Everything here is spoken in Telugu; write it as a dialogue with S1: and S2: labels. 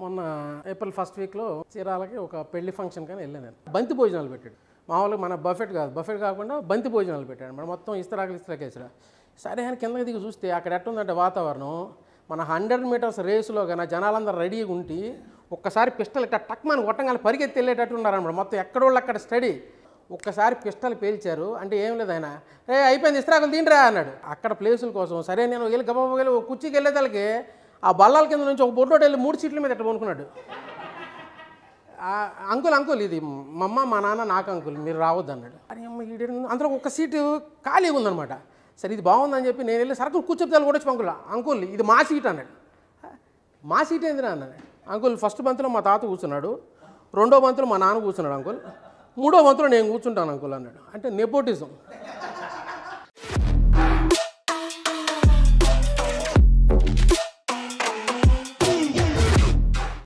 S1: మొన్న ఏప్రిల్ ఫస్ట్ వీక్లో చీరాలకి ఒక పెళ్లి ఫంక్షన్ కానీ వెళ్ళాను నేను. బంతి భోజనాలు పెట్టాడు. మామూలుగా మన బఫెట్ కాదు, బఫెట్ కాకుండా బంతి భోజనాలు పెట్టాడు. మన మొత్తం ఇస్తరాకేసాడు. సరే అని కిందకి దిగి చూస్తే అక్కడ ఎట్టుందంటే వాతావరణం మన 100 మీటర్స్ రేసులో కానీ జనాలందరూ రెడీగా ఉండి ఒక్కసారి పిస్టల్ ఇట్లా టక్మని కొట్టంగానే పరిగెత్తి వెళ్ళేటట్టు ఉన్నారన్నమాట. మొత్తం ఎక్కడోళ్ళు అక్కడ స్టడీ. ఒక్కసారి పిస్టల్ పేల్చారు అంటే ఏం లేదు, ఆయన అయిపోయింది ఇస్తరాకులు తిండిరా అన్నాడు. అక్కడ ప్లేసుల కోసం సరే నేను వెళ్ళి గబా వెళ్ళి కుర్చీకి వెళ్ళేదానికి ఆ బల్లాల కింద నుంచి ఒక బొడ్డోటి వెళ్ళి 3 సీట్ల మీద ఎట్లా కొనుక్కున్నాడు. అంకుల్ ఇది మా అమ్మ మా నాన్న నాకు అంకుల్ మీరు రావద్దు అన్నాడు. అని అమ్మ అందులో ఒక సీటు ఖాళీగా ఉందన్నమాట. సరే ఇది బాగుందని చెప్పి నేను వెళ్ళి సరుకులు కూర్చోపితాలు కూడా వచ్చి అంకుల్ ఇది మా సీట్ అన్నాడు. మా సీట్ ఏందిరా అన్నాడు. అంకుల్ ఫస్ట్ బంతిలో మా తాత కూర్చున్నాడు, 2వ బంతిలో మా నాన్న కూర్చున్నాడు అంకుల్, 3వ బంతిలో నేను కూర్చుంటాను అంకుల్ అన్నాడు. అంటే నెపోటిజం.